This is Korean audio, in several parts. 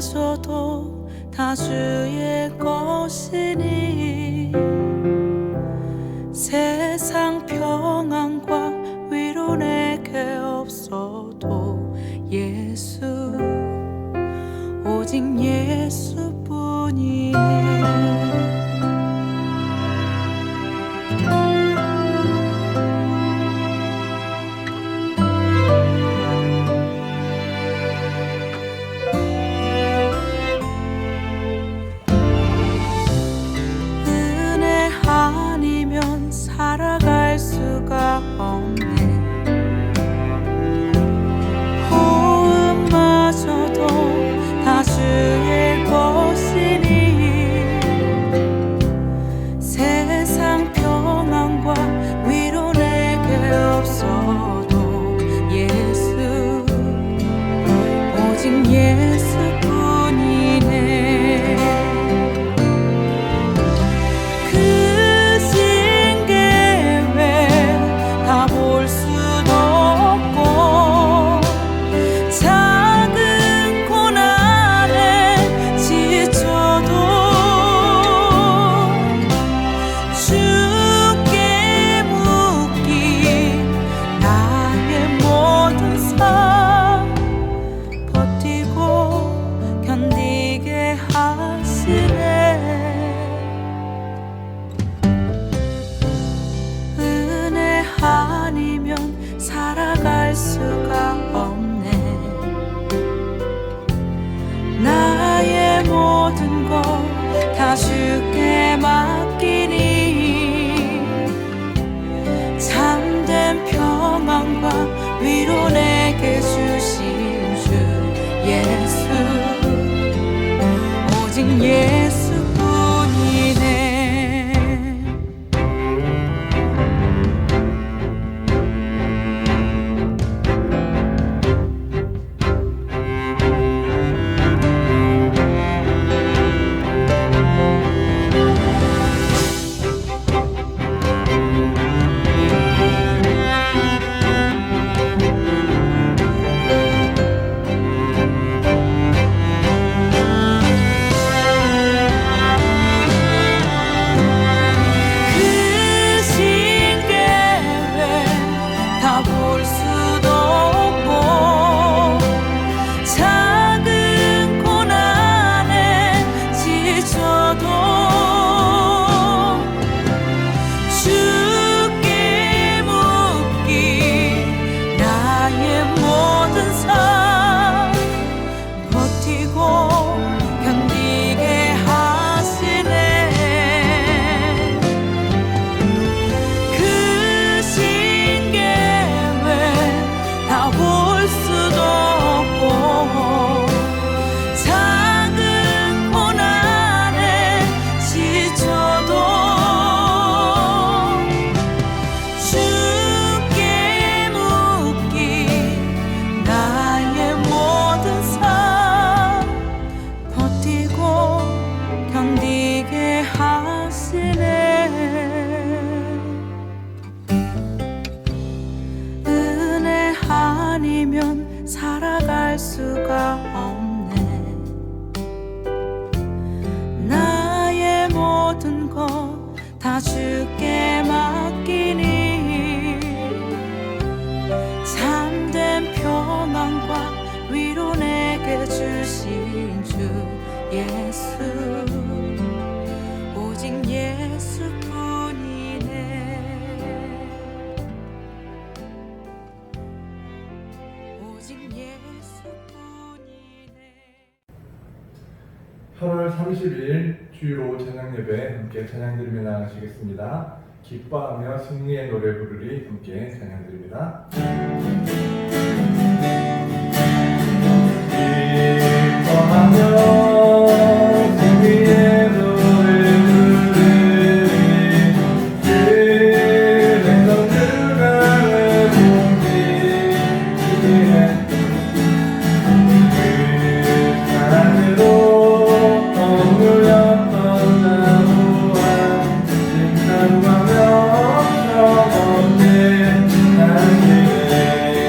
마셔도 다 주의 것이니 세상 평안과 위로 내게 없어도 예수 오직 예수뿐이니 살아갈 수가 없네. 호흡마저도 다 주의 것이니 세상 평안과 위로 내게 없어도 예수 오직 예수뿐이네. 살아갈 수가 없네. 나의 모든 것 다 주께 맡기니 참된 평안과 위로 내게 주신 주 예수 오직 예수뿐이네. 살아갈 수가 없네. 나의 모든 것 다 주께 맡기니 참된 평안과 위로 내게 주신 주 예수 오직 예수뿐이네. 8월 30일 주일 찬양 예배 함께 찬양드리며 나가시겠습니다. 기뻐하며 승리의 노래 부르리 함께 찬양드립니다. 기뻐하며 승리의 노래 부르리 그래서 주가 외롭기에 그 사랑으로 억눌렸던 나무와 진상하며 없는 당신의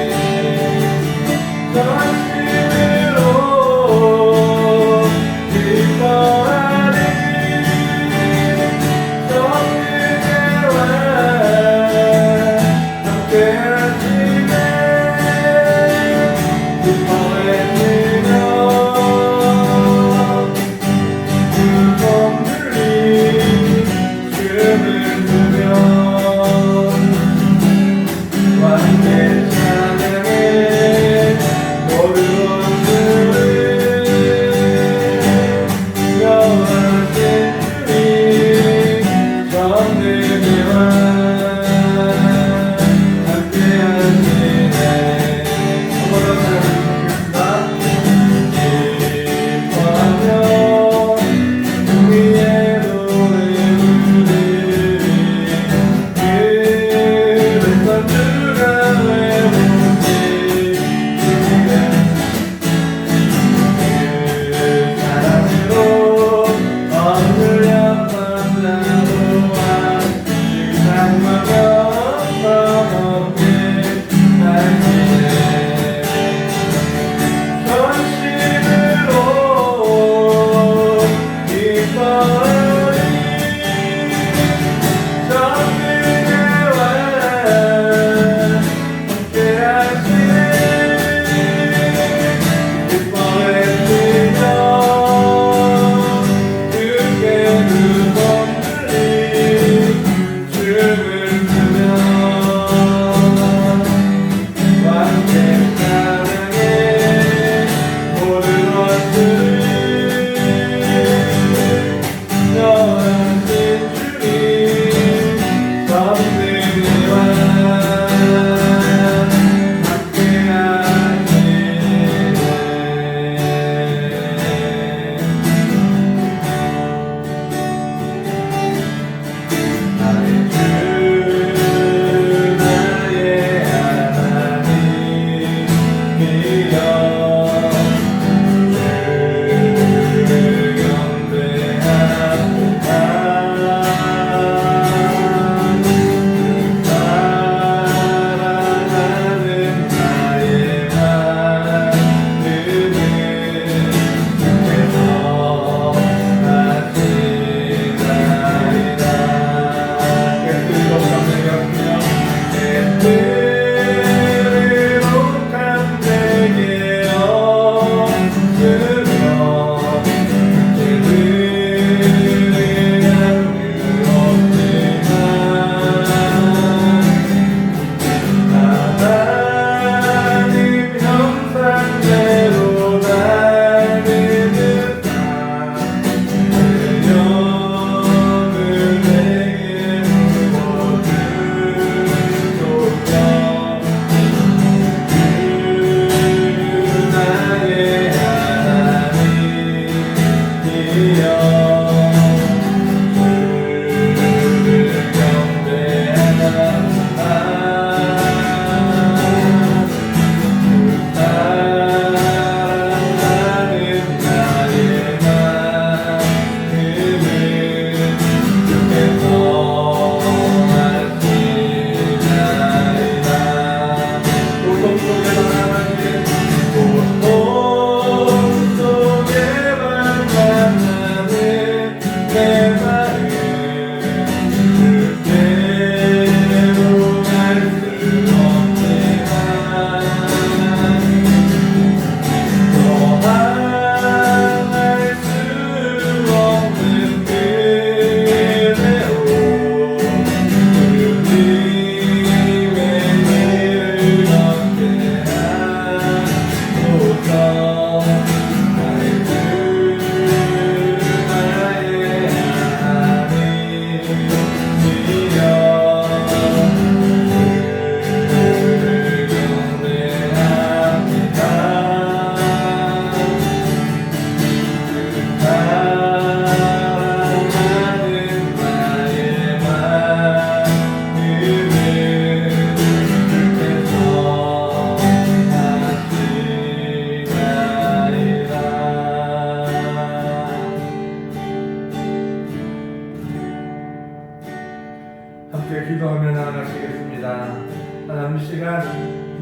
시간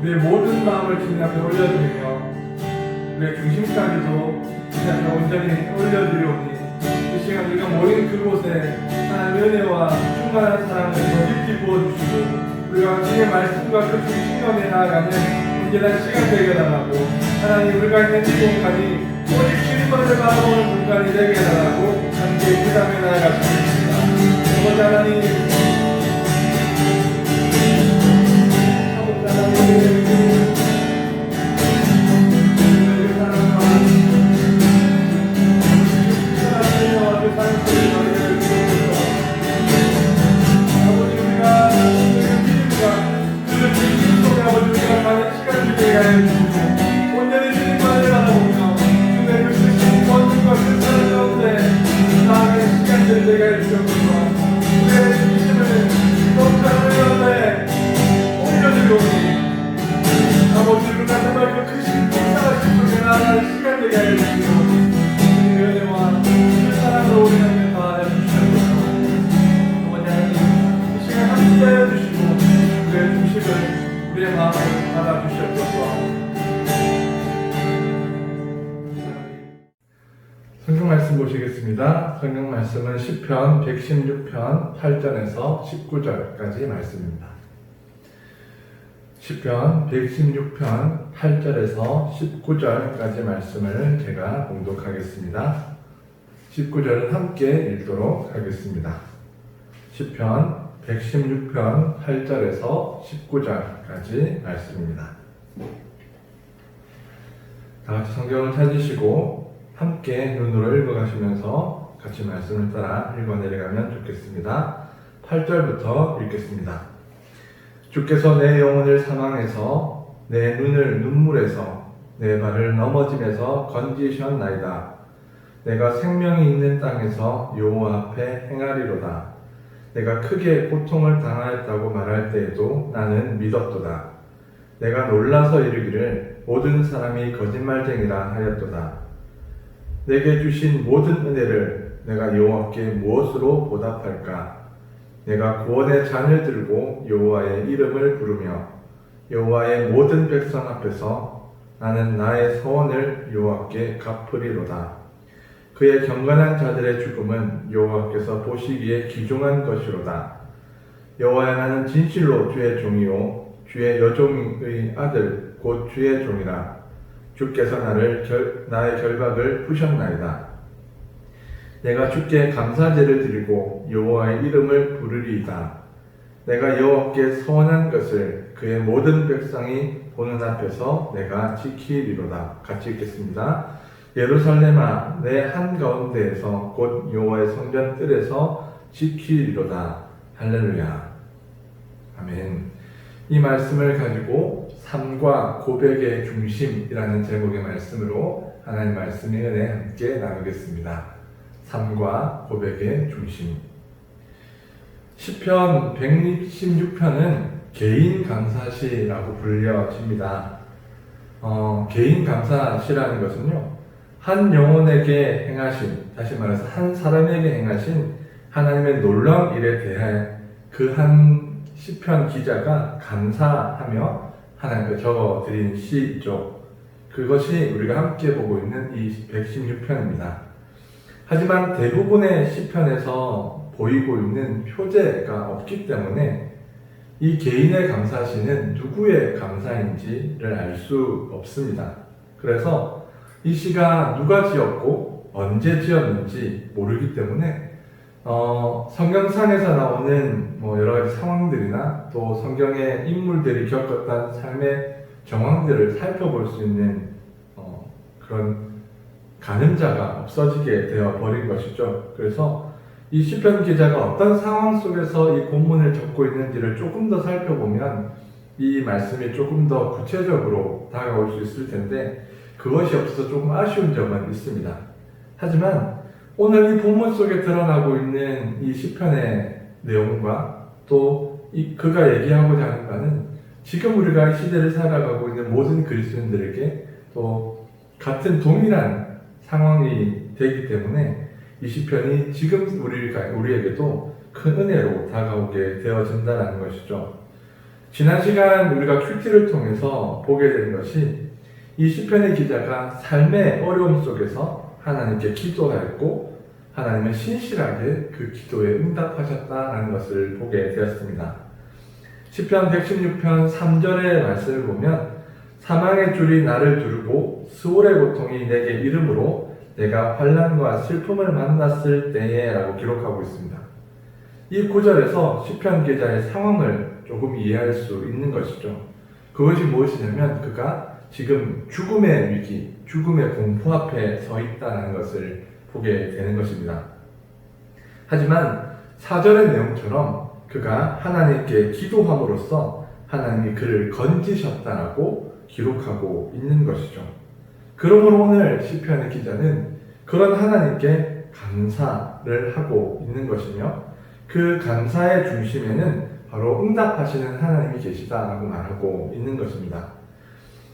우리의 모든 마음을 주님 앞에 올려드리며 우리의 중심까지도 주님 앞에 온전히 올려드리오니 이 시간 우리가 모인 그곳에 하나님의 은혜와 충만한 사랑을 더 깊이 부어주시고 우리가 주님의 말씀과 그 중심감에 나아가는 온전한 시간 되게 해달라고 하나님 우리가 있는 이 공간이 오직 주님만을 바라보는 공간이 되게 해달라고 함께 기도하며 나아가겠습니다. 아버지 하나님 아버지 하나님 온전히 주님만을 바라보며 주님의 그 크신 권능과 그 사랑 가운데 나아가는 시간들을 내가 해주셨소서 우리의 중심을 높은 하늘 가운데 올려드리오니 아버지 우리가 정말 그 크신 불쌍하신 분에 나아가는 시간 되게 해주시고 주님의 은혜와 그 사랑으로 우리 함께 더하여 주시옵소서. 아버지 하나님 이 시간 함께 하여 주시고 우리의 중심을 우리의 마음을 받아주시옵소서. 성경 말씀 보시겠습니다. 성경 말씀은 시편 116편 8절에서 19절까지 말씀입니다. 시편 116편 8절에서 19절까지 말씀을 제가 봉독하겠습니다. 19절은 함께 읽도록 하겠습니다. 시편 116편 8절에서 19절까지 말씀입니다. 다 같이 성경을 찾으시고 함께 눈으로 읽어가시면서 같이 말씀을 따라 읽어내려가면 좋겠습니다. 8절부터 읽겠습니다. 주께서 내 영혼을 사망에서 내 눈을 눈물에서 내 발을 넘어짐에서 건지셨나이다. 내가 생명이 있는 땅에서 여호와 앞에 행하리로다. 내가 크게 고통을 당하였다고 말할 때에도 나는 믿었도다. 내가 놀라서 이르기를 모든 사람이 거짓말쟁이라 하였도다. 내게 주신 모든 은혜를 내가 여호와께 무엇으로 보답할까? 내가 구원의 잔을 들고 여호와의 이름을 부르며 여호와의 모든 백성 앞에서 나는 나의 서원을 여호와께 갚으리로다. 그의 경건한 자들의 죽음은 여호와께서 보시기에 귀중한 것이로다. 여호와여 나는 진실로 주의 종이요 주의 여종의 아들 곧 주의 종이라. 주께서 나의 결박을 푸셨나이다. 내가 주께 감사제를 드리고 여호와의 이름을 부르리이다. 내가 여호와께 서원한 것을 그의 모든 백성이 보는 앞에서 내가 지키리로다. 같이 읽겠습니다. 예루살렘아 내 한가운데에서 곧 여호와의 성전 뜰에서 지키리로다. 할렐루야. 아멘. 이 말씀을 가지고 삶과 고백의 중심이라는 제목의 말씀으로 하나님 말씀의 은혜 함께 나누겠습니다. 삶과 고백의 중심. 시편 116편은 개인 감사시라고 불려집니다. 개인 감사시라는 것은요, 한 영혼에게 행하신, 다시 말해서 한 사람에게 행하신 하나님의 놀라운 일에 대해 그 한 시편 기자가 감사하며 하나님께 적어드린 시죠. 그것이 우리가 함께 보고 있는 이 116편입니다. 하지만 대부분의 시편에서 보이고 있는 표제가 없기 때문에 이 개인의 감사시는 누구의 감사인지를 알 수 없습니다. 그래서 이 시가 누가 지었고 언제 지었는지 모르기 때문에 성경상에서 나오는 여러 가지 상황들이나 또 성경의 인물들이 겪었던 삶의 정황들을 살펴볼 수 있는 그런 가늠자가 없어지게 되어 버린 것이죠. 그래서 이 시편 기자가 어떤 상황 속에서 이 본문을 적고 있는지를 조금 더 살펴보면 이 말씀이 조금 더 구체적으로 다가올 수 있을 텐데 그것이 없어서 조금 아쉬운 점은 있습니다. 하지만 오늘 이 본문 속에 드러나고 있는 이 시편의 내용과 또 그가 얘기하고자 하는 바는 지금 우리가 이 시대를 살아가고 있는 모든 그리스도인들에게 또 같은 동일한 상황이 되기 때문에 이 시편이 지금 우리에게도 큰 은혜로 다가오게 되어진다는 것이죠. 지난 시간 우리가 큐티를 통해서 보게 된 것이 이 시편의 기자가 삶의 어려움 속에서 하나님께 기도하였고 하나님은 신실하게 그 기도에 응답하셨다는 것을 보게 되었습니다. 시편 116편 3절의 말씀을 보면 사망의 줄이 나를 두르고 수월의 고통이 내게 이름으로 내가 환난과 슬픔을 만났을 때에 라고 기록하고 있습니다. 이 구절에서 시편 기자의 상황을 조금 이해할 수 있는 것이죠. 그것이 무엇이냐면 그가 지금 죽음의 위기, 죽음의 공포 앞에 서 있다는 것을 보게 되는 것입니다. 하지만 4절의 내용처럼 그가 하나님께 기도함으로써 하나님이 그를 건지셨다라고 기록하고 있는 것이죠. 그러므로 오늘 시편의 기자는 그런 하나님께 감사를 하고 있는 것이며 그 감사의 중심에는 바로 응답하시는 하나님이 계시다라고 말하고 있는 것입니다.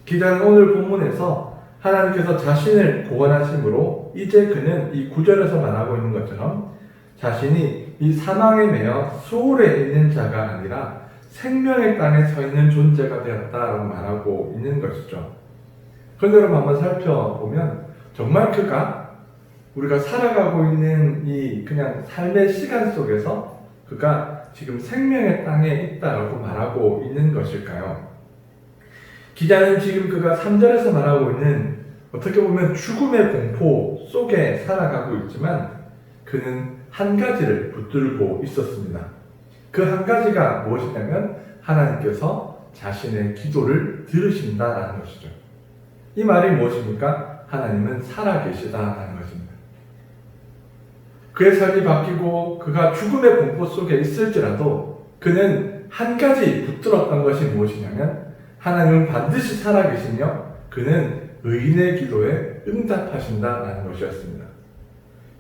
기자는 오늘 본문에서 하나님께서 자신을 구원하심으로 이제 그는 이 9절에서 말하고 있는 것처럼 자신이 이 사망에 매여 수월에 있는 자가 아니라 생명의 땅에 서 있는 존재가 되었다라고 말하고 있는 것이죠. 그런데 여러분 한번 살펴보면 정말 그가 우리가 살아가고 있는 이 그냥 삶의 시간 속에서 그가 지금 생명의 땅에 있다라고 말하고 있는 것일까요? 기자는 지금 그가 3절에서 말하고 있는 어떻게 보면 죽음의 공포 속에 살아가고 있지만 그는 한 가지를 붙들고 있었습니다. 그 한 가지가 무엇이냐면 하나님께서 자신의 기도를 들으신다라는 것이죠. 이 말이 무엇입니까? 하나님은 살아계시다라는 것입니다. 그의 삶이 바뀌고 그가 죽음의 공포 속에 있을지라도 그는 한 가지 붙들었던 것이 무엇이냐면 하나님은 반드시 살아계시며 그는 의인의 기도에 응답하신다라는 것이었습니다.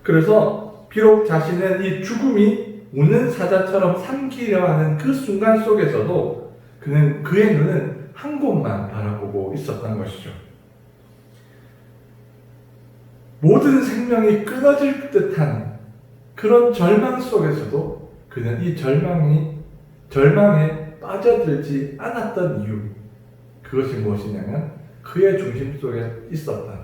그래서 비록 자신은 이 죽음이 우는 사자처럼 삼키려 하는 그 순간 속에서도 그는 그의 눈은 한 곳만 바라보고 있었던 것이죠. 모든 생명이 끊어질 듯한 그런 절망 속에서도 그는 이 절망에 빠져들지 않았던 이유, 그것이 무엇이냐면 그의 중심 속에 있었던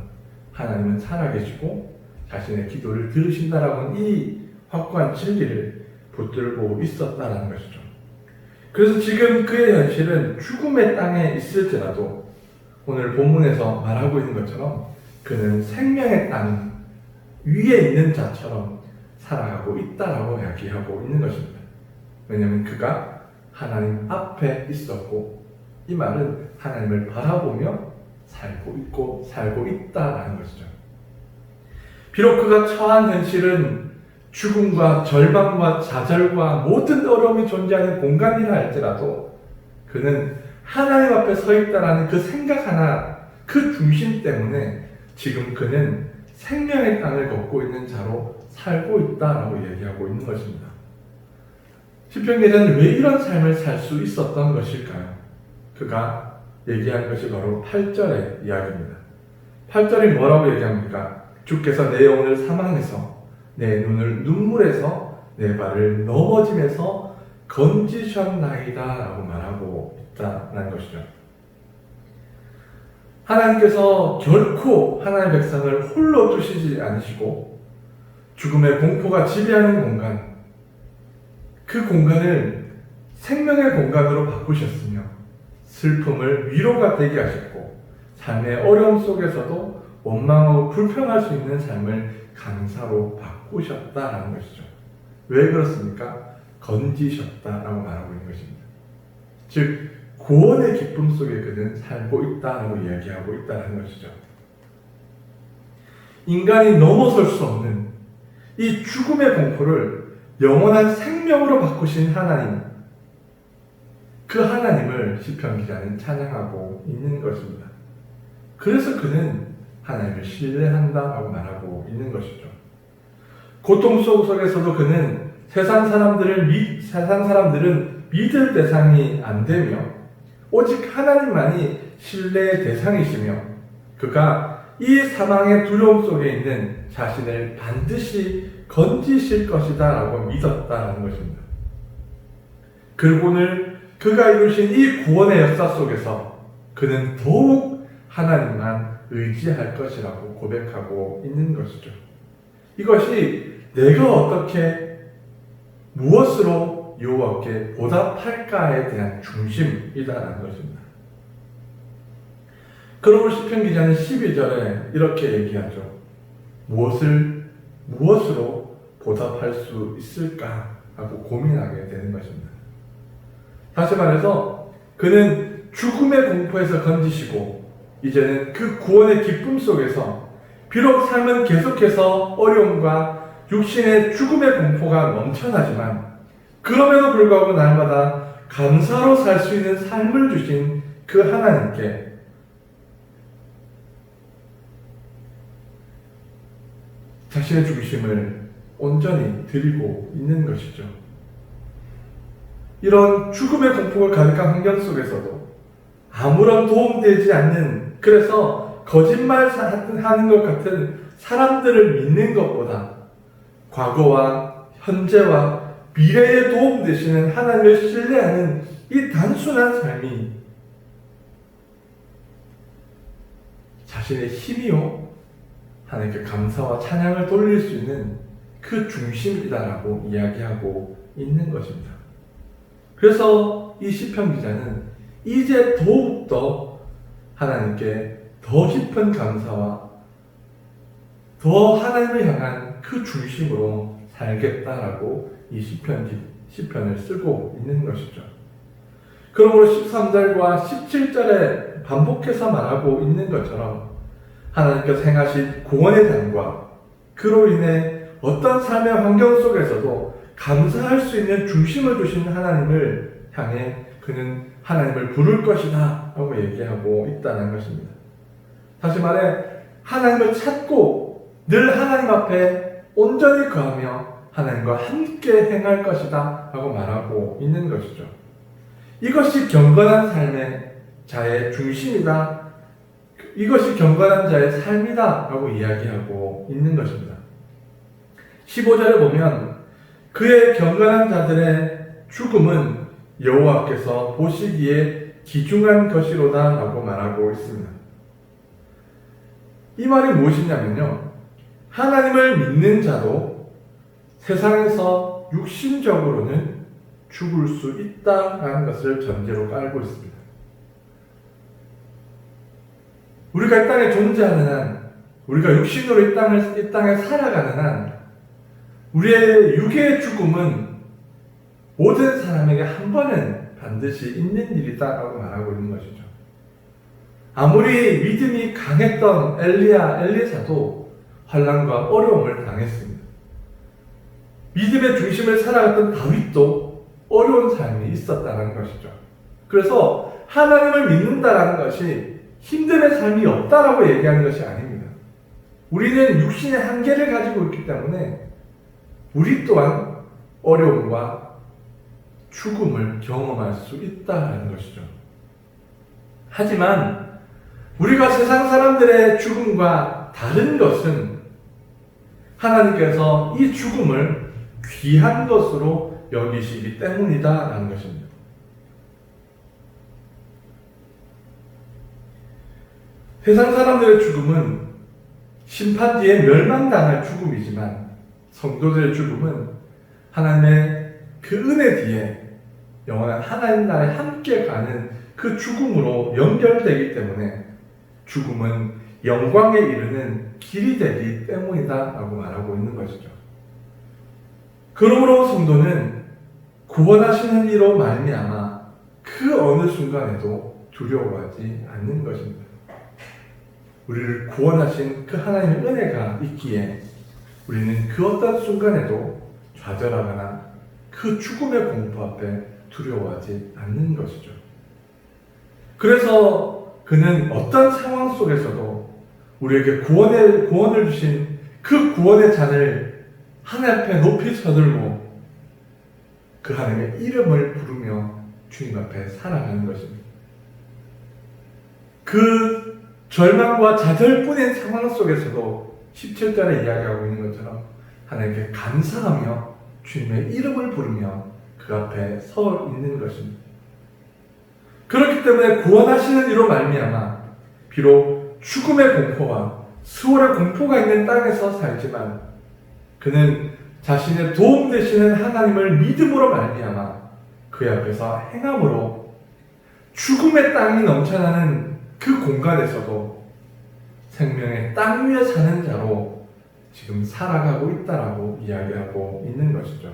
하나님은 살아계시고 자신의 기도를 들으신다라고 하는 이 확고한 진리를 붙들고 있었다는 것이죠. 그래서 지금 그의 현실은 죽음의 땅에 있을지라도 오늘 본문에서 말하고 있는 것처럼 그는 생명의 땅 위에 있는 자처럼 살아가고 있다라고 이야기하고 있는 것입니다. 왜냐하면 그가 하나님 앞에 있었고 이 말은 하나님을 바라보며 살고 있다라는 것이죠. 비록 그가 처한 현실은 죽음과 절망과 좌절과 모든 어려움이 존재하는 공간이라 할지라도 그는 하나님 앞에 서 있다라는 그 생각 하나, 그 중심 때문에 지금 그는 생명의 땅을 걷고 있는 자로 살고 있다라고 얘기하고 있는 것입니다. 시편 기자는 왜 이런 삶을 살 수 있었던 것일까요? 그가 얘기한 것이 바로 8절의 이야기입니다. 8절이 뭐라고 얘기합니까? 주께서 내 영혼을 사망에서 내 눈을 눈물에서 내 발을 넘어짐에서 건지셨나이다 라고 말하고 있다는 것이죠. 하나님께서 결코 하나님의 백성을 홀로 두시지 않으시고 죽음의 공포가 지배하는 공간, 그 공간을 생명의 공간으로 바꾸셨으며 슬픔을 위로가 되게 하셨고 삶의 어려움 속에서도 원망하고 불평할 수 있는 삶을 감사로 바꾸셨다라는 것이죠. 왜 그렇습니까? 건지셨다라고 말하고 있는 것입니다. 즉 구원의 기쁨 속에 그는 살고 있다라고 이야기하고 있다는 것이죠. 인간이 넘어설 수 없는 이 죽음의 공포를 영원한 생명으로 바꾸신 하나님, 그 하나님을 시편 기자는 찬양하고 있는 것입니다. 그래서 그는 하나님을 신뢰한다라고 말하고 있는 것이죠. 고통 속에서도 그는 세상 사람들은 믿을 대상이 안 되며 오직 하나님만이 신뢰의 대상이시며 그가 이 사망의 두려움 속에 있는 자신을 반드시 건지실 것이다 라고 믿었다는 것입니다. 그리고 오늘 그가 이루신 이 구원의 역사 속에서 그는 더욱 하나님만 의지할 것이라고 고백하고 있는 것이죠. 이것이 내가 어떻게 무엇으로 여호와께 보답할까에 대한 중심이다라는 것입니다. 그러므로 시편 기자는 12절에 이렇게 얘기하죠. 무엇으로 보답할 수 있을까 하고 고민하게 되는 것입니다. 다시 말해서 그는 죽음의 공포에서 건지시고 이제는 그 구원의 기쁨 속에서 비록 삶은 계속해서 어려움과 육신의 죽음의 공포가 넘쳐나지만 그럼에도 불구하고 날마다 감사로 살 수 있는 삶을 주신 그 하나님께 자신의 중심을 온전히 드리고 있는 것이죠. 이런 죽음의 공포가 가득한 환경 속에서도 아무런 도움되지 않는, 그래서 거짓말하는 것 같은 사람들을 믿는 것보다 과거와 현재와 미래에 도움되시는 하나님을 신뢰하는 이 단순한 삶이 자신의 힘이요 하나님께 감사와 찬양을 돌릴 수 있는 그 중심이다라고 이야기하고 있는 것입니다. 그래서 이 시편 기자는 이제 더욱더 하나님께 더 깊은 감사와 더 하나님을 향한 그 중심으로 살겠다라고 이 시편을 쓰고 있는 것이죠. 그러므로 13절과 17절에 반복해서 말하고 있는 것처럼 하나님께서 행하신 구원의 단과 그로 인해 어떤 삶의 환경 속에서도 감사할 수 있는 중심을 주신 하나님을 향해 그는 하나님을 부를 것이다 라고 얘기하고 있다는 것입니다. 다시 말해 하나님을 찾고 늘 하나님 앞에 온전히 거하며 하나님과 함께 행할 것이다 라고 말하고 있는 것이죠. 이것이 경건한 삶의 자의 중심이다, 이것이 경건한 자의 삶이다 라고 이야기하고 있는 것입니다. 15절에 보면 그의 경건한 자들의 죽음은 여호와께서 보시기에 기중한 것이로다 라고 말하고 있습니다. 이 말이 무엇이냐면요, 하나님을 믿는 자도 세상에서 육신적으로는 죽을 수 있다라는 것을 전제로 깔고 있습니다. 우리가 이 땅에 존재하는 한, 우리가 육신으로 이 땅에 살아가는 한 우리의 육의 죽음은 모든 사람에게 한 번은 반드시 있는 일이다라고 말하고 있는 것이죠. 아무리 믿음이 강했던 엘리사도 환난과 어려움을 당했습니다. 믿음의 중심을 살아갔던 다윗도 어려운 삶이 있었다는 것이죠. 그래서 하나님을 믿는다라는 것이 힘듦의 삶이 없다라고 얘기하는 것이 아닙니다. 우리는 육신의 한계를 가지고 있기 때문에 우리 또한 어려움과 죽음을 경험할 수 있다는 것이죠. 하지만 우리가 세상 사람들의 죽음과 다른 것은 하나님께서 이 죽음을 귀한 것으로 여기시기 때문이다라는 것입니다. 세상 사람들의 죽음은 심판 뒤에 멸망당할 죽음이지만 성도들의 죽음은 하나님의 그 은혜 뒤에 영원한 하나님 나라에 함께 가는 그 죽음으로 연결되기 때문에 죽음은 영광에 이르는 길이 되기 때문이다라고 말하고 있는 것이죠. 그러므로 성도는 구원하시는 이로 말미암아 그 어느 순간에도 두려워하지 않는 것입니다. 우리를 구원하신 그 하나님의 은혜가 있기에 우리는 그 어떤 순간에도 좌절하거나 그 죽음의 공포 앞에 두려워하지 않는 것이죠. 그래서 그는 어떤 상황 속에서도 우리에게 구원을 주신 그 구원의 잔을 하나님 앞에 높이 쳐들고 그 하나님의 이름을 부르며 주님 앞에 살아가는 것입니다. 그 절망과 좌절뿐인 상황 속에서도 17절에 이야기하고 있는 것처럼 하나님께 감사하며 주님의 이름을 부르며 그 앞에 서 있는 것입니다. 그렇기 때문에 구원하시는 이로 말미암아 비록 죽음의 공포와 수월의 공포가 있는 땅에서 살지만 그는 자신의 도움 되시는 하나님을 믿음으로 말미암아 그 앞에서 행함으로 죽음의 땅이 넘쳐나는 그 공간에서도 생명의 땅 위에 사는 자로 지금 살아가고 있다라고 이야기하고 있는 것이죠.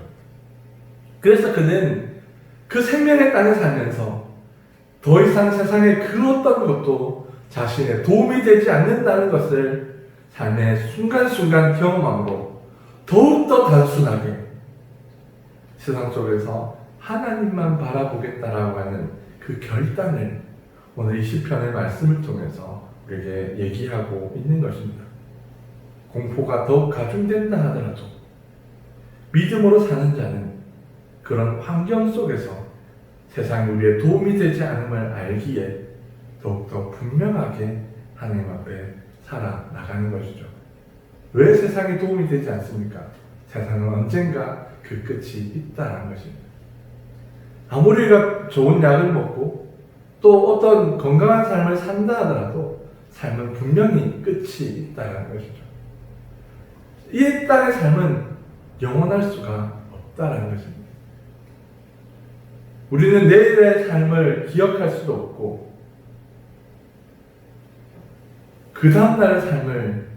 그래서 그는 그 생명의 땅에 살면서 더 이상 세상의 그 어떤 것도 자신의 도움이 되지 않는다는 것을 삶의 순간순간 경험함으로 더욱더 단순하게 세상 속에서 하나님만 바라보겠다라고 하는 그 결단을 오늘 이 시편의 말씀을 통해서 우리에게 얘기하고 있는 것입니다. 공포가 더욱 가중된다 하더라도 믿음으로 사는 자는 그런 환경 속에서 세상이 우리의 도움이 되지 않음을 알기에 더욱더 분명하게 하나님 앞에 살아나가는 것이죠. 왜 세상이 도움이 되지 않습니까? 세상은 언젠가 그 끝이 있다는 것입니다. 아무리 우리가 좋은 약을 먹고 또 어떤 건강한 삶을 산다 하더라도 삶은 분명히 끝이 있다는 것이죠. 이 땅의 삶은 영원할 수가 없다는 것입니다. 우리는 내일의 삶을 기억할 수도 없고 그 다음날의 삶을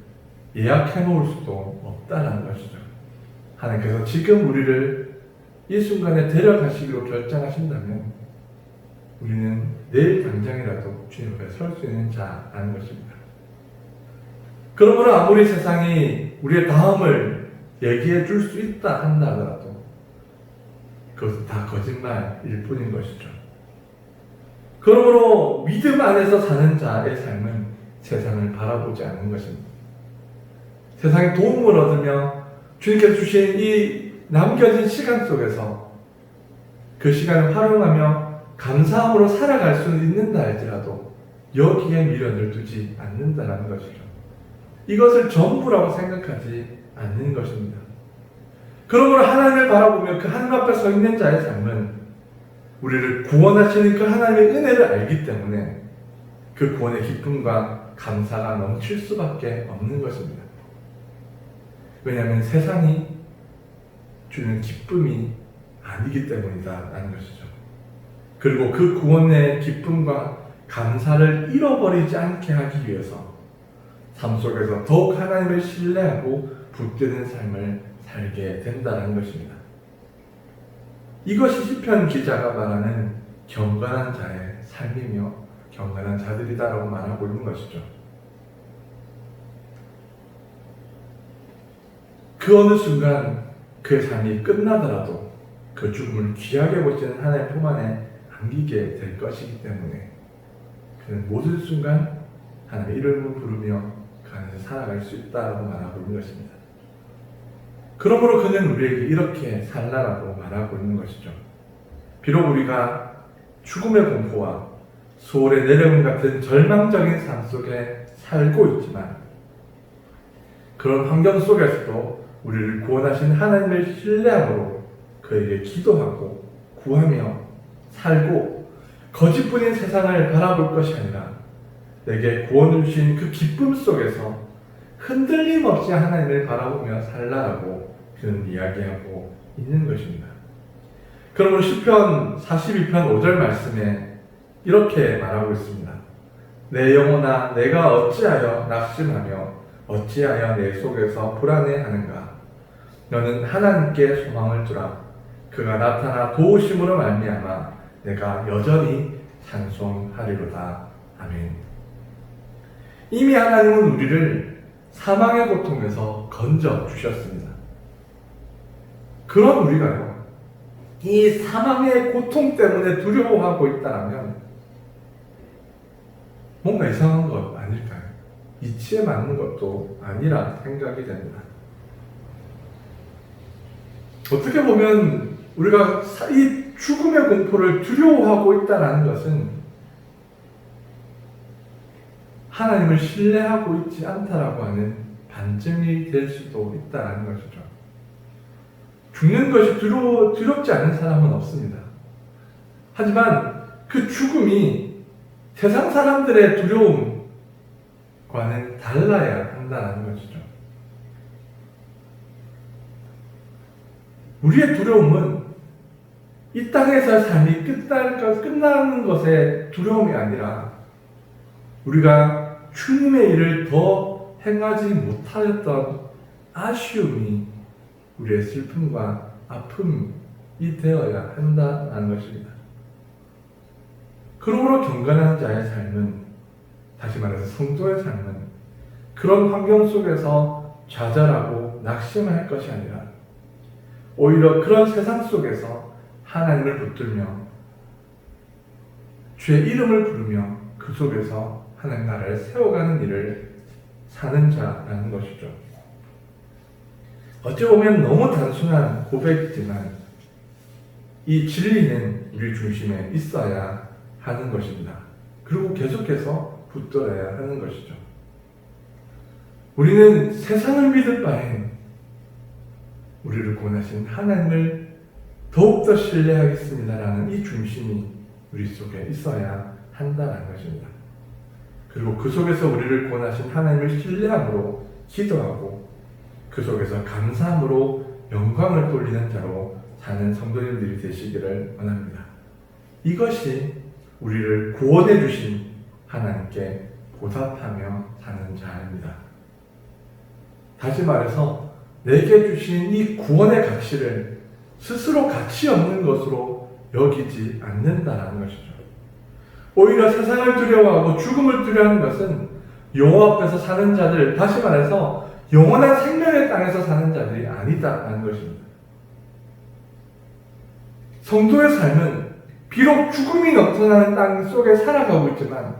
예약해 놓을 수도 없다는 것이죠. 하나님께서 지금 우리를 이 순간에 데려가시기로 결정하신다면 우리는 내일 당장이라도 주님 앞에 설 수 있는 자라는 것입니다. 그러므로 아무리 세상이 우리의 다음을 얘기해 줄 수 있다 한다 하더라도 그것은 다 거짓말일 뿐인 것이죠. 그러므로 믿음 안에서 사는 자의 삶은 세상을 바라보지 않는 것입니다. 세상에 도움을 얻으며 주님께서 주신 이 남겨진 시간 속에서 그 시간을 활용하며 감사함으로 살아갈 수는 있는다 할지라도 여기에 미련을 두지 않는다는 것이죠. 이것을 전부라고 생각하지 않는 것입니다. 그러므로 하나님을 바라보며 그 하나님 앞에 서 있는 자의 삶은 우리를 구원하시는 그 하나님의 은혜를 알기 때문에 그 구원의 기쁨과 감사가 넘칠 수밖에 없는 것입니다. 왜냐하면 세상이 주는 기쁨이 아니기 때문이다라는 것이죠. 그리고 그 구원의 기쁨과 감사를 잃어버리지 않게 하기 위해서 삶 속에서 더욱 하나님을 신뢰하고 붙드는 삶을 살게 된다는 것입니다. 이것이 시편 기자가 말하는 경건한 자의 삶이며 경건한 자들이다라고 말하고 있는 것이죠. 그 어느 순간 그의 삶이 끝나더라도 그 죽음을 귀하게 보시는 하나님의 품 안에 안기게 될 것이기 때문에 그는 모든 순간 하나님의 이름을 부르며 그 안에서 살아갈 수 있다라고 말하고 있는 것입니다. 그러므로 그는 우리에게 이렇게 살라라고 말하고 있는 것이죠. 비록 우리가 죽음의 공포와 수월의 내려움 같은 절망적인 삶 속에 살고 있지만 그런 환경 속에서도 우리를 구원하신 하나님을 신뢰함으로 그에게 기도하고 구하며 살고 거짓뿐인 세상을 바라볼 것이 아니라 내게 구원을 주신 그 기쁨 속에서 흔들림 없이 하나님을 바라보며 살라라고 그는 이야기하고 있는 것입니다. 그러므로 시편 42편 5절 말씀에 이렇게 말하고 있습니다. 내 영혼아 내가 어찌하여 낙심하며 어찌하여 내 속에서 불안해하는가. 너는 하나님께 소망을 두라. 그가 나타나 도우심으로 말미암아 내가 여전히 찬송하리로다. 아멘. 이미 하나님은 우리를 사망의 고통에서 건져 주셨습니다. 그런 우리가요, 이 사망의 고통 때문에 두려워하고 있다면 뭔가 이상한 것 아닐까요? 이치에 맞는 것도 아니라 생각이 됩니다. 어떻게 보면 우리가 이 죽음의 공포를 두려워하고 있다는 것은 하나님을 신뢰하고 있지 않다라고 하는 반증이 될 수도 있다는 것이죠. 죽는 것이 두렵지 않은 사람은 없습니다. 하지만 그 죽음이 세상 사람들의 두려움과는 달라야 한다는 것이죠. 우리의 두려움은 이 땅에서 삶이 끝나는 것의 두려움이 아니라 우리가 주님의 일을 더 행하지 못하였던 아쉬움이 우리의 슬픔과 아픔이 되어야 한다는 것입니다. 그러므로 경건한 자의 삶은, 다시 말해서 성도의 삶은 그런 환경 속에서 좌절하고 낙심할 것이 아니라 오히려 그런 세상 속에서 하나님을 붙들며 주의 이름을 부르며 그 속에서 하나님 나라를 세워가는 일을 사는 자라는 것이죠. 어찌 보면 너무 단순한 고백이지만 이 진리는 우리 중심에 있어야 하는 것입니다. 그리고 계속해서 붙들어야 하는 것이죠. 우리는 세상을 믿을 바엔 우리를 구원하신 하나님을 더욱더 신뢰하겠습니다라는 이 중심이 우리 속에 있어야 한다는 것입니다. 그리고 그 속에서 우리를 구원하신 하나님을 신뢰함으로 기도하고 그 속에서 감사함으로 영광을 돌리는 자로 사는 성도님들이 되시기를 원합니다. 이것이 우리를 구원해 주신 하나님께 보답하며 사는 자입니다. 다시 말해서 내게 주신 이 구원의 가치를 스스로 가치 없는 것으로 여기지 않는다는 것이죠. 오히려 세상을 두려워하고 죽음을 두려워하는 것은 여호와 앞에서 사는 자들, 다시 말해서 영원한 생명의 땅에서 사는 자들이 아니다라는 것입니다. 성도의 삶은 비록 죽음이 넘쳐나는 땅 속에 살아가고 있지만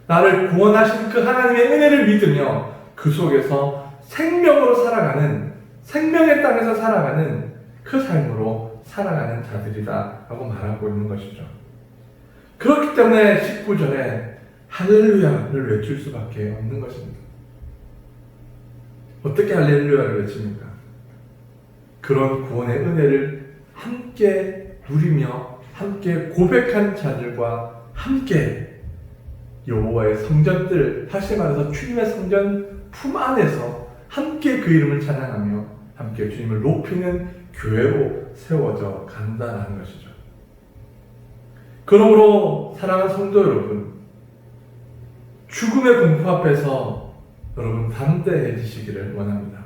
나를 구원하신 그 하나님의 은혜를 믿으며 그 속에서 생명으로 살아가는, 생명의 땅에서 살아가는 그 삶으로 살아가는 자들이다 라고 말하고 있는 것이죠. 그렇기 때문에 19절에 할렐루야를 외칠 수밖에 없는 것입니다. 어떻게 할렐루야를 외칩니까? 그런 구원의 은혜를 함께 누리며 함께 고백한 자들과 함께 여호와의 성전들, 다시 말해서 주님의 성전 품 안에서 함께 그 이름을 찬양하며 함께 주님을 높이는 교회로 세워져 간다는 것이죠. 그러므로 사랑하는 성도 여러분, 죽음의 공포 앞에서 여러분 담대해지시기를 원합니다.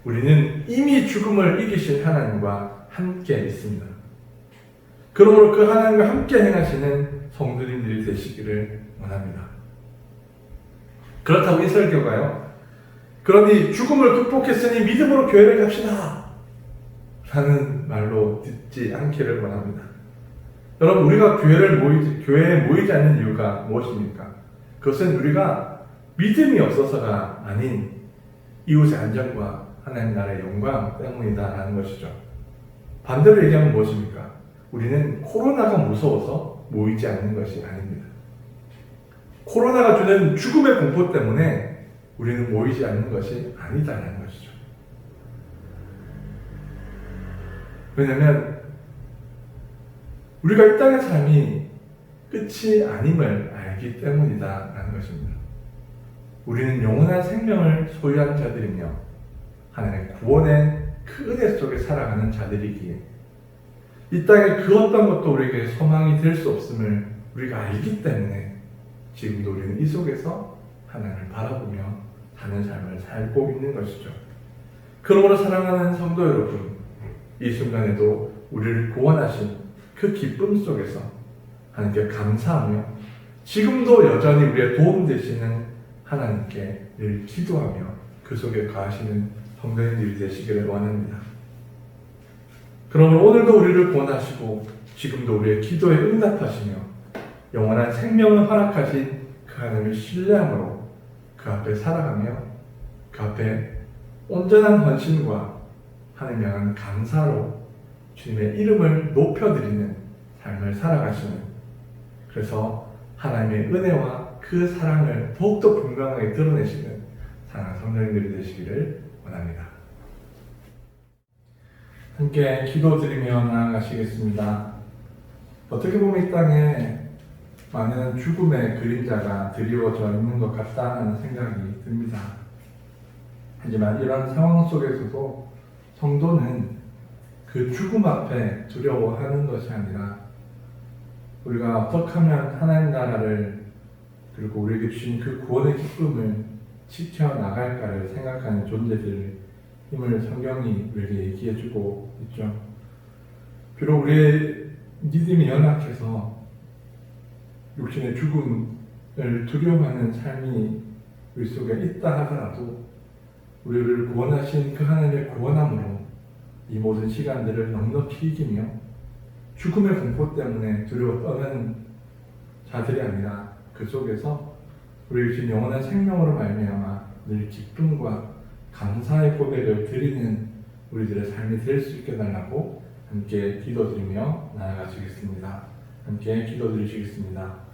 우리는 이미 죽음을 이기신 하나님과 함께 있습니다. 그러므로 그 하나님과 함께 행하시는 성도님들이 되시기를 원합니다. 그렇다고 이설교가요, 그러니 죽음을 극복했으니 믿음으로 교회를 갑시다 라는 말로 듣지 않기를 원합니다. 여러분, 우리가 교회에 모이지 않는 이유가 무엇입니까? 그것은 우리가 믿음이 없어서가 아닌 이웃의 안전과 하나님 나라의 영광 때문이다라는 것이죠. 반대로 얘기하면 무엇입니까? 우리는 코로나가 무서워서 모이지 않는 것이 아닙니다. 코로나가 주는 죽음의 공포 때문에 우리는 모이지 않는 것이 아니다라는 것이죠. 왜냐하면 우리가 이 땅의 삶이 끝이 아님을 알기 때문이다라는 것입니다. 우리는 영원한 생명을 소유한 자들이며 하나님의 구원의 그 은혜 속에 살아가는 자들이기에 이 땅의 그 어떤 것도 우리에게 소망이 될 수 없음을 우리가 알기 때문에 지금도 우리는 이 속에서 하나님을 바라보며 사는 삶을 살고 있는 것이죠. 그러므로 사랑하는 성도 여러분, 이 순간에도 우리를 구원하신 그 기쁨 속에서 하나님께 감사하며 지금도 여전히 우리의 도움 되시는 하나님께 늘 기도하며 그 속에 거하시는 성도님들이 되시기를 원합니다. 그러므로 오늘도 우리를 구원하시고 지금도 우리의 기도에 응답하시며 영원한 생명을 허락하신 그 하나님을 신뢰함으로 그 앞에 살아가며 그 앞에 온전한 헌신과 하나님 향한 감사로 주님의 이름을 높여드리는 삶을 살아가시는, 그래서 하나님의 은혜와 그 사랑을 더욱더 분명하게 드러내시는 사랑하는 성도님들이 되시기를 원합니다. 함께 기도드리며 나아가시겠습니다. 어떻게 보면 이 땅에 많은 죽음의 그림자가 드리워져 있는 것 같다는 생각이 듭니다. 하지만 이런 상황 속에서도 성도는 그 죽음 앞에 두려워하는 것이 아니라 우리가 어떻게 하면 하나님 나라를 그리고 우리에게 주신 그 구원의 기쁨을 지켜나갈까를 생각하는 존재들임을 성경이 우리에게 얘기해주고 있죠. 비록 우리의 믿음이 연약해서 육신의 죽음을 두려워하는 삶이 우리 속에 있다 하더라도 우리를 구원하신 그 하나님의 구원함으로 이 모든 시간들을 넉넉히 이기며 죽음의 공포 때문에 두려워 떠나는 자들이 아니라 그 속에서 우리 주신 영원한 생명으로 말미암아 늘 기쁨과 감사의 고백을 드리는 우리들의 삶이 될 수 있게 달라고 함께 기도드리며 나아가시겠습니다. 함께 기도드리시겠습니다.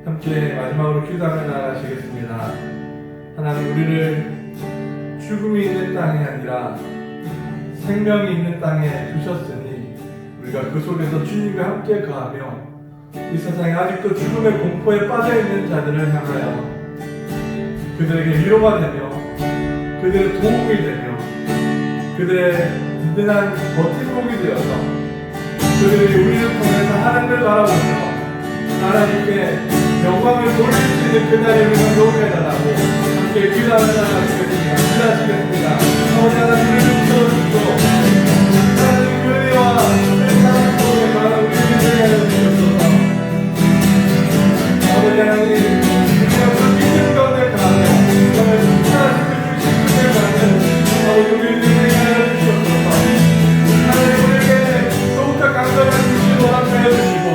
함께 마지막으로 기도하며 나아가시겠습니다. 하나님, 우리를 죽음이 있는 땅이 아니라 생명이 있는 땅에 두셨으니 우리가 그 속에서 주님과 함께 거하며 이 세상에 아직도 죽음의 공포에 빠져있는 자들을 향하여 그들에게 위로가 되며 그들의 도움이 되며 그들의 든든한 버팀목이 되어서 그들이 우리를 통해서 하나님을 바라보며 하나님께 영광을 돌릴 수 있는 그날에 우리가 도움이 해달라고 함께 기도하며 나아가시겠습니다. 기도하시겠습니다. 아버지 하나님을 붙여주시고 하나님 그 은혜와 사랑 속에 바로 우리를 되게 하여 주시옵소서. 아버지 하나님, 우리가 그 믿음 가운데 가며 정말 충만하신 그 주신 은혜를 받는 아버지 우리를 되게 하여 주시옵소서. 하나님, 우리에게 더욱더 강건한 주시로 함께하여 주시고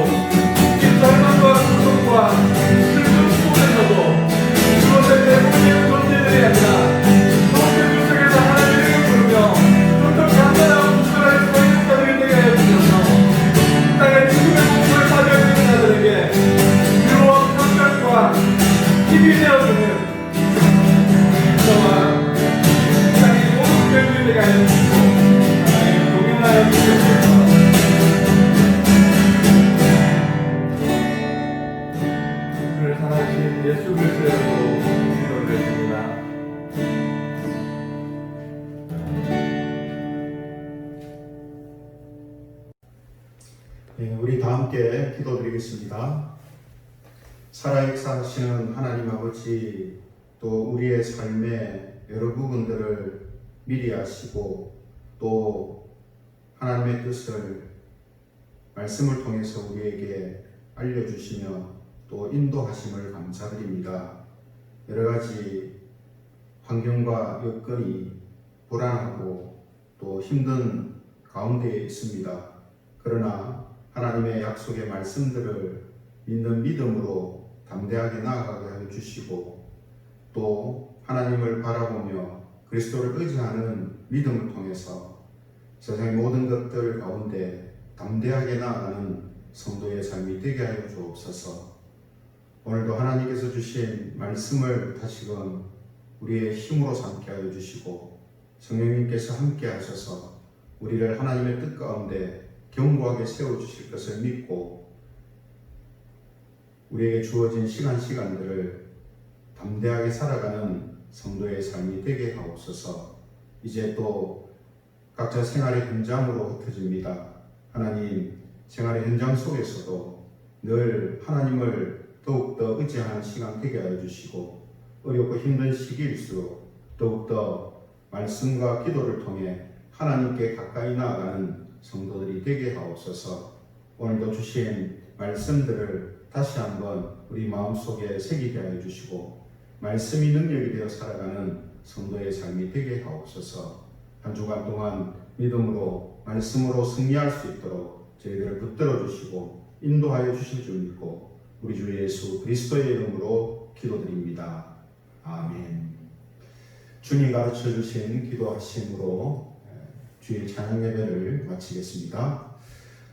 이 절망과 고통과 슬픔 속에서도 그것에 대부분의 존재들이 아니라 더욱더 그 속에서 하나님을 부르며 더욱더 강건하고 굳건하게 서 있는 자들이 되게 하여 주셔서 땅의 죽음의 공포에 빠져있는 자들에게 위로와 평강과 힘이 되어주는 저와 땅의 모든 교회들이 되게 하여 주시고 하나님 동행하여 주시옵소서. 우리를 사랑하신 예수 그리스도의 이름으로 기도드렸습니다. 네, 우리 다 함께 기도드리겠습니다. 살아역사하시는 하나님 아버지, 또 우리의 삶의 여러 부분들을 미리 아시고 또 하나님의 뜻을 말씀을 통해서 우리에게 알려주시며 또 인도하심을 감사드립니다. 여러 가지 환경과 여건이 불안하고 또 힘든 가운데에 있습니다. 그러나 하나님의 약속의 말씀들을 믿는 믿음으로 담대하게 나아가게 하여 주시고 또 하나님을 바라보며 그리스도를 의지하는 믿음을 통해서 세상의 모든 것들 가운데 담대하게 나아가는 성도의 삶이 되게 하여 주옵소서. 오늘도 하나님께서 주신 말씀을 다시금 우리의 힘으로 삼게 하여 주시고 성령님께서 함께 하셔서 우리를 하나님의 뜻 가운데 견고하게 세워주실 것을 믿고 우리에게 주어진 시간들을 담대하게 살아가는 성도의 삶이 되게 하옵소서. 이제 또 각자 생활의 현장으로 흩어집니다. 하나님, 생활의 현장 속에서도 늘 하나님을 더욱더 의지하는 시간 되게 하여 주시고 어렵고 힘든 시기일수록 더욱더 말씀과 기도를 통해 하나님께 가까이 나아가는 성도들이 되게 하옵소서. 오늘도 주신 말씀들을 다시 한번 우리 마음속에 새기게 하여 주시고 말씀이 능력이 되어 살아가는 성도의 삶이 되게 하옵소서. 한 주간 동안 믿음으로 말씀으로 승리할 수 있도록 저희들을 붙들어 주시고 인도하여 주실 줄 믿고 우리 주 예수 그리스도의 이름으로 기도드립니다. 아멘. 주님 가르쳐 주신 기도하심으로 주의 찬양 예배를 마치겠습니다.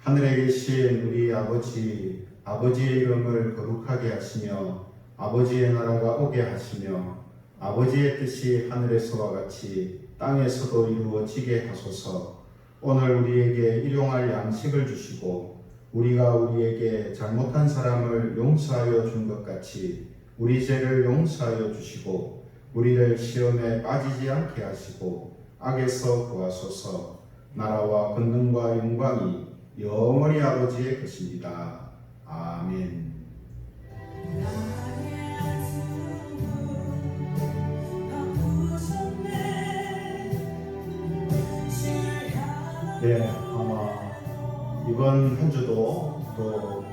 하늘에 계신 우리 아버지, 아버지의 이름을 거룩하게 하시며 아버지의 나라가 오게 하시며 아버지의 뜻이 하늘에서와 같이 땅에서도 이루어지게 하소서. 오늘 우리에게 일용할 양식을 주시고 우리가 우리에게 잘못한 사람을 용서하여 준 것 같이 우리 죄를 용서하여 주시고 우리를 시험에 빠지지 않게 하시고 악에서 구하소서. 나라와 권능과 영광이 영원히 아버지의 것입니다. 아멘. 네, 이번 한 주도 또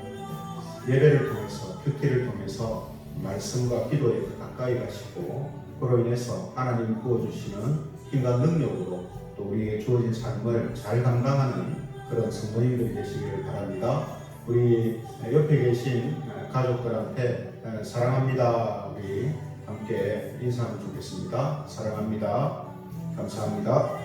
예배를 통해서 큐티를 통해서 말씀과 기도에 가까이 가시고 그로 인해서 하나님 부어주시는 힘과 능력으로 또 우리에게 주어진 삶을 잘 감당하는 그런 성도님들이 되시기를 바랍니다. 우리 옆에 계신 가족들한테 사랑합니다. 우리 함께 인사하면 좋겠습니다. 사랑합니다. 감사합니다.